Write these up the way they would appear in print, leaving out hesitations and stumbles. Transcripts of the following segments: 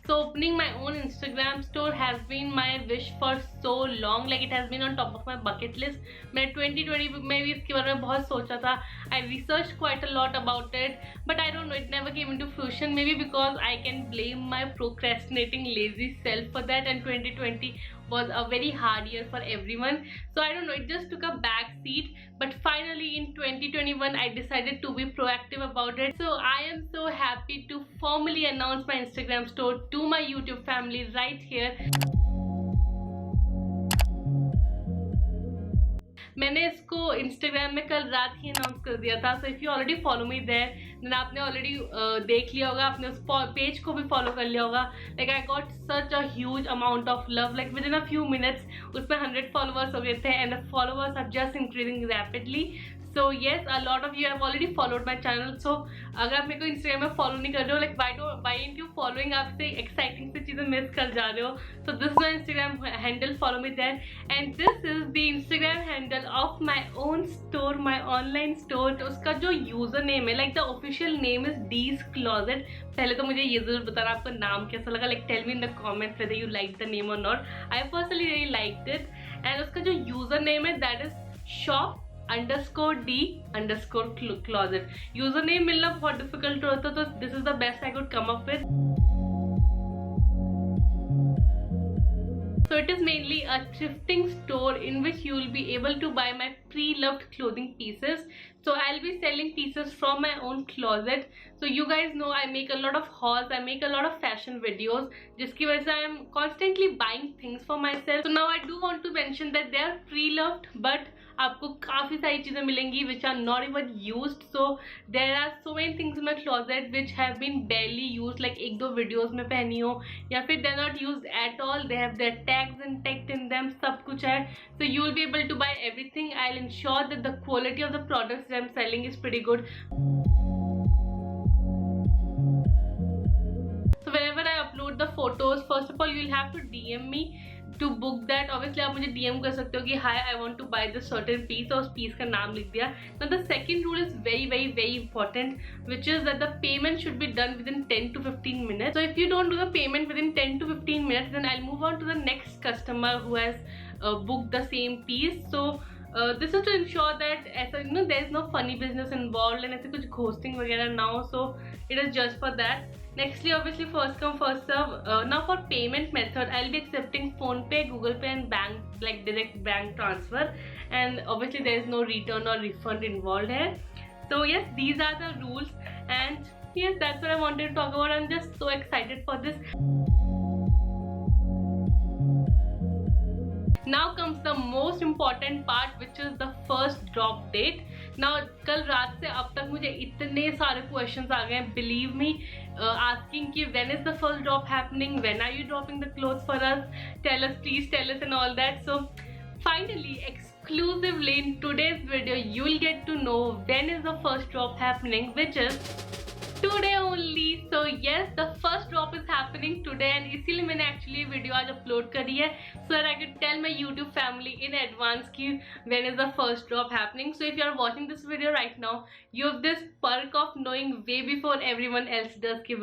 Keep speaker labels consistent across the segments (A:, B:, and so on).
A: So opening my own Instagram store has been my wish for so long, like it has been on top of my bucket list. मैं 2020 में भी इसके बारे में बहुत सोचा था. I researched quite a lot about it, but I don't know, it never came into fruition. Maybe because I can blame my procrastinating lazy self for that, and 2020 was a very hard year for everyone. So I don't know, it just took a back seat. But finally in 2021 I decided to be proactive about it. So I am so happy to formally announce my Instagram store to my YouTube family right here. मैंने इसको Instagram में कल रात ही announce कर दिया था. So if you already follow me there then आपने already देख लिया होगा, आपने उस पेज को भी फॉलो कर लिया होगा. Like I got such a huge amount of love, like within a few minutes उसमें 100 फॉलोअर्स हो गए थे and the followers are just increasing rapidly. So yes, a lot of you have already followed my channel. So अगर आप मेरे को Instagram में follow नहीं कर रहे हो, like why aren't you following? आप से exciting से चीज़ें miss कर जा रहे हो. So this is my Instagram handle, follow me there. And this is the Instagram handle of my own store, my online store. तो उसका जो user name है, like the official name is Dee's Closet. पहले तो मुझे ये जरूर बताना आपको नाम कैसा लगा. Like tell me in the comments whether you liked the name or not. I personally really liked it. And उसका जो user name है that is shop_D_closet. यूजरनेम मिलना बहुत डिफिकल्ट होता, तो this is the best I could come up with. So it is mainly a thrifting store in which you will be able to buy my pre-loved clothing pieces. So I'll be selling pieces from my own closet. So you guys know I make a lot of hauls, I make a lot of fashion videos, जिसकी वजह से I am constantly buying things for myself. So now I do want to mention that they are pre-loved, but आपको काफ़ी सारी चीज़ें मिलेंगी which are not even used. So there are so many things in my closet which have been barely used, like एक दो videos में पहनी हो या फिर they're not used at all. They have their tags and text in them, सब कुछ है. So you will be able to buy everything. I'll ensure that the quality of the products that I'm selling is pretty good. So whenever I upload the photos, first of all you will have to DM me to book that. Obviously आप मुझे DM कर सकते हो कि hi I want to buy this certain piece, और उस piece का नाम लिख दिया. Now the second rule is very important, which is that the payment should be done within 10 to 15 minutes. So if you don't do the payment within 10 to 15 minutes, then I'll move on to the next customer who has booked the same piece. So this is to ensure that ऐसा there is no funny business involved and ऐसे कुछ ghosting वगैरह ना हो. So it is just for that. Nextly, obviously first come first serve. Now for payment method, I'll be accepting phone pay, Google Pay and bank, like direct bank transfer, and obviously there is no return or refund involved here. So yes, these are the rules, and yes, that's what I wanted to talk about. I'm just so excited for this. Now comes the most important part, which is the first drop date. Now कल रात से अब तक मुझे इतने सारे questions आ गए, believe me, asking कि when is the first drop happening, when are you dropping the clothes for us, please tell us and all that. So finally, exclusively in today's video, you will get to know when is the first drop happening, which is today only. So yes, the first drop is happening today, and इसीलिए मैंने actually video आज upload करी है so that I could tell my YouTube family in advance कि when is the first drop happening. So if you are watching this video right now, you have this perk of knowing way before everyone else does कि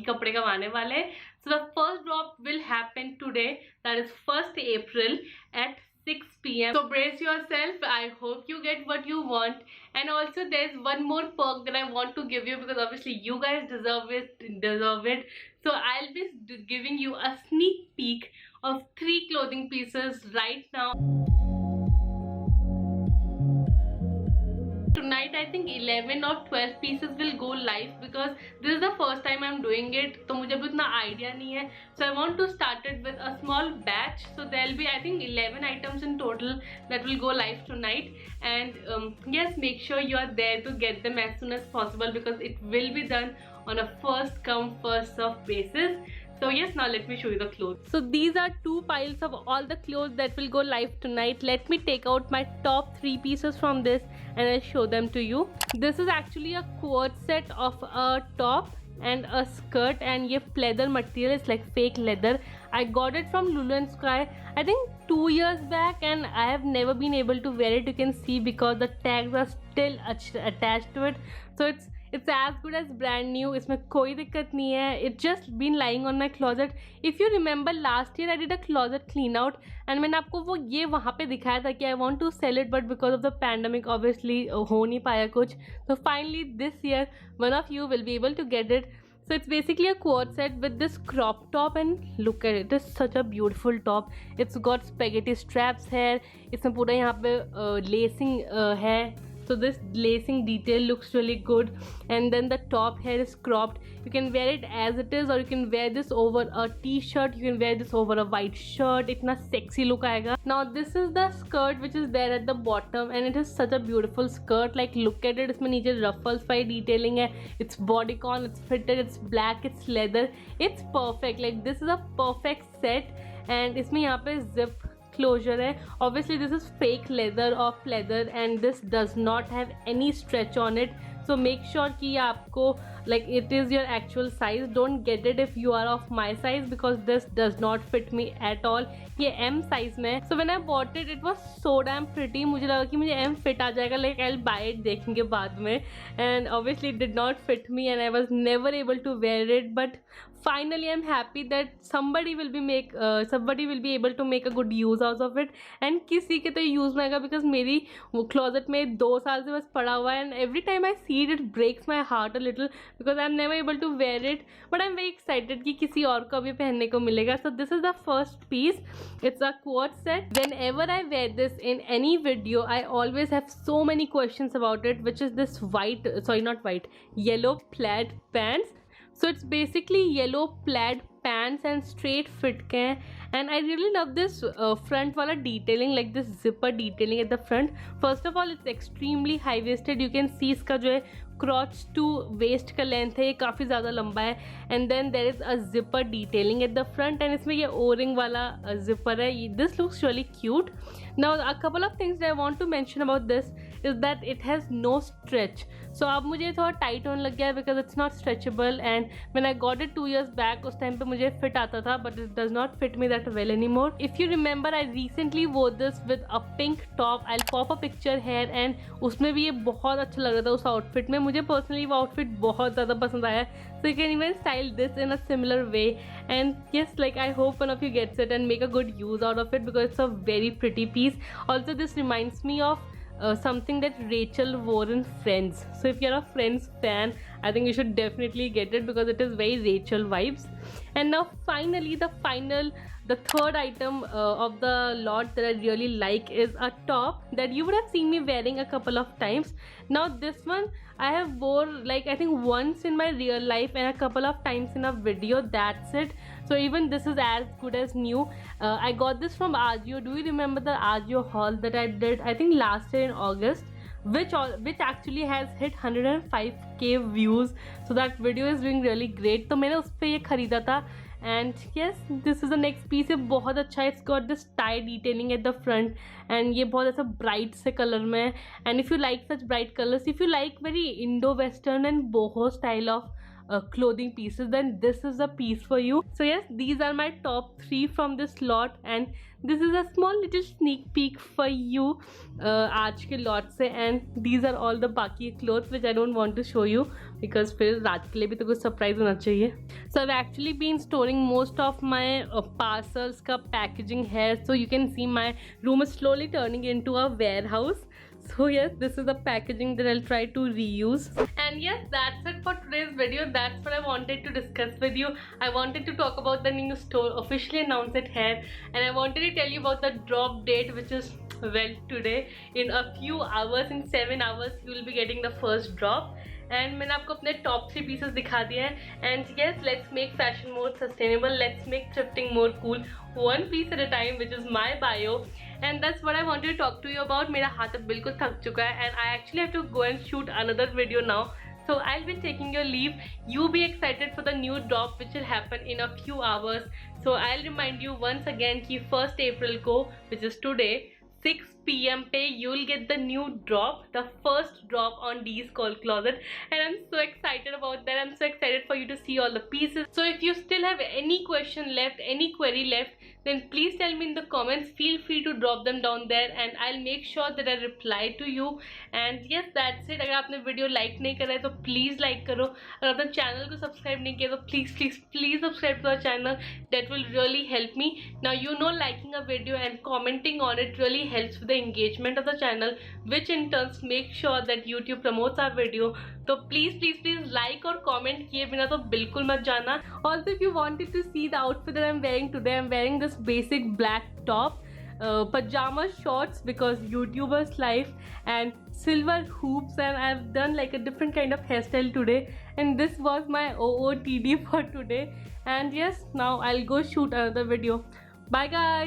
A: कपड़े कब आने वाले हैं. So the first drop will happen today, that is 1st April at 6 PM. So brace yourself. I hope you get what you want. And also there's one more perk that I want to give you, because obviously you guys deserve it. So I'll be giving you a sneak peek of 3 clothing pieces right now. Tonight I think 11 or 12 pieces will go live, because this is the first time I'm doing it, तो मुझे भी उतना idea नहीं है. So I want to start it with a small batch. So there'll be I think 11 items in total that will go live tonight. And yes, make sure you are there to get them as soon as possible, because it will be done on a first come first serve basis. So yes, now let me show you the clothes. So these are 2 piles of all the clothes that will go live tonight. Let me take out my top 3 pieces from this and I'll show them to you. This is actually a quad set of a top and a skirt, and ये pleather material is like fake leather. I got it from Lulu & Sky I think 2 years back, and I have never been able to wear it. You can see because the tags are still attached to it. So it's as good as brand new, इसमें कोई दिक्कत नहीं है. It just been lying on my closet. If you remember last year I did a closet clean out and मैंने आपको वो ये वहाँ पे दिखाया था कि I want to sell it, but because of the pandemic obviously हो नहीं पाया कुछ. So finally this year one of you will be able to get it. So it's basically a quad set with this crop top, and look at it, it's such a beautiful top. It's got spaghetti straps here. इसमें पूरा यहाँ पे lacing है. So this lacing detail looks really good, and then the top here is cropped. You can wear it as it is, or you can wear this over a t-shirt. You can wear this over a white shirt. इतना sexy look आएगा. Now this is the skirt which is there at the bottom, and it is such a beautiful skirt. Like look at it. इसमें नीचे ruffles वाली detailing है. It's bodycon. It's fitted. It's black. It's leather. It's perfect. Like this is a perfect set, and इसमें यहाँ पे zip closure है. Obviously this is fake leather of leather, and this does not have any stretch on it. So make sure कि आपको like it is your actual size. Don't get it if you are of my size, because this does not fit me at all. ये M size में है. So when I bought it, it was so damn pretty. मुझे लगा कि मुझे M fit आ जाएगा, like I'll buy it देखेंगे बाद में. And obviously it did not fit me, and I was never able to wear it. But finally I'm happy that somebody will be able to make a good use out of it. And किसी के तो use में आएगा, because मेरी वो closet में 2 साल से बस पड़ा हुआ है, and every time I see it breaks my heart a little, because I'm never able to wear it. But I'm very excited कि किसी और को भी पहनने को मिलेगा. So this is the first piece. It's a quad set. Whenever I wear this in any video, I always have so many questions about it, which is this yellow plaid pants. So it's basically yellow plaid pants and straight fit के हैं. And I really love this front वाला detailing, like this zipper detailing at the front. First of all, it's extremely high waisted. You can see इसका जो है crotch to waist का length है, ये काफ़ी ज़्यादा लंबा है. And then there is a zipper detailing at the front, and इसमें ये O-ring वाला zipper है. This looks really cute. Now a couple of things that I want to mention about this is that it has no stretch. So अब मुझे थोड़ा tight होने लग गया है, because it's not stretchable. And when I got it 2 years back, उस time पे मुझे fit आता था, but it does not fit me that well anymore. If you remember, I recently wore this with a pink top. I'll pop a picture here, and उसमें भी ये बहुत अच्छा लग रहा था उस outfit में. मुझे personally वो outfit बहुत ज़्यादा पसंद आया. So you can even style this in a similar way. And yes, like I hope one of you gets it and make a good use out of it, because it's a very pretty piece. Also, this reminds me of something that Rachel wore in Friends. So if you're a Friends fan, I think you should definitely get it, because it is very Rachel vibes. And now finally the third item of the lot that I really like is a top that you would have seen me wearing a couple of times. Now this one I have wore like I think once in my real life and a couple of times in a video. That's it. So even this is as good as new. I got this from Ajio. Do you remember the Ajio haul that I did, I think last year in August, which actually has hit 105k views. So that video is doing really great. तो मैंने उस पर ये खरीदा था. And yes, this is the next piece. ये बहुत अच्छा है. It's got this tie detailing at the front, and ये बहुत ऐसा bright से color में है. And if you like such bright colors, if you like very Indo-Western and boho style of clothing pieces, then this is the piece for you. So yes, these are my top 3 from this lot, and this is a small little sneak peek for you आज के lot से. And these are all the बाकी clothes which I don't want to show you, because फिर रात के लिए भी तो कुछ surprise होना चाहिए. So I've actually been storing most of my parcels का packaging here. So you can see my room is slowly turning into a warehouse. So yes, this is the packaging that I'll try to reuse. And yes, that's it for today's video. That's what I wanted to discuss with you. I wanted to talk about the new store, officially announced it here, and I wanted to tell you about the drop date, which is well today. In a few hours, in 7 hours, you will be getting the first drop. And मैंने आपको अपने top 3 pieces दिखा दिए हैं. And yes, let's make fashion more sustainable. Let's make thrifting more cool. One piece at a time, which is my bio. And that's what I wanted to talk to you about. मेरा हाथ अब बिल्कुल थक चुका है, and I actually have to go and shoot another video now. So I'll be taking your leave. You be excited for the new drop which will happen in a few hours. So I'll remind you once again कि 1st April को, which is today, 6 PM पे you'll get the new drop, the first drop on D's Call Closet, and I'm so excited about that. I'm so excited for you to see all the pieces. So if you still have any question left, any query left, then please tell me in the comments. Feel free to drop them down there and I'll make sure that I reply to you. And yes, that's it. अगर आपने video like नहीं करा है तो please like करो, अगर आपने channel को सब्सक्राइब नहीं किया तो please please please subscribe to our channel. That will really help me. Now you know liking a video and commenting on it really helps with the engagement of the channel, which in turn make sure that YouTube promotes our video. तो please please please like और comment किए बिना तो बिल्कुल मत जाना. Also if you wanted to see the outfit that I'm wearing today, I'm wearing this basic black top, pajama shorts because YouTuber's life, and silver hoops, and I've done like a different kind of hairstyle today, and this was my OOTD for today. And yes, now I'll go shoot another video. Bye guys.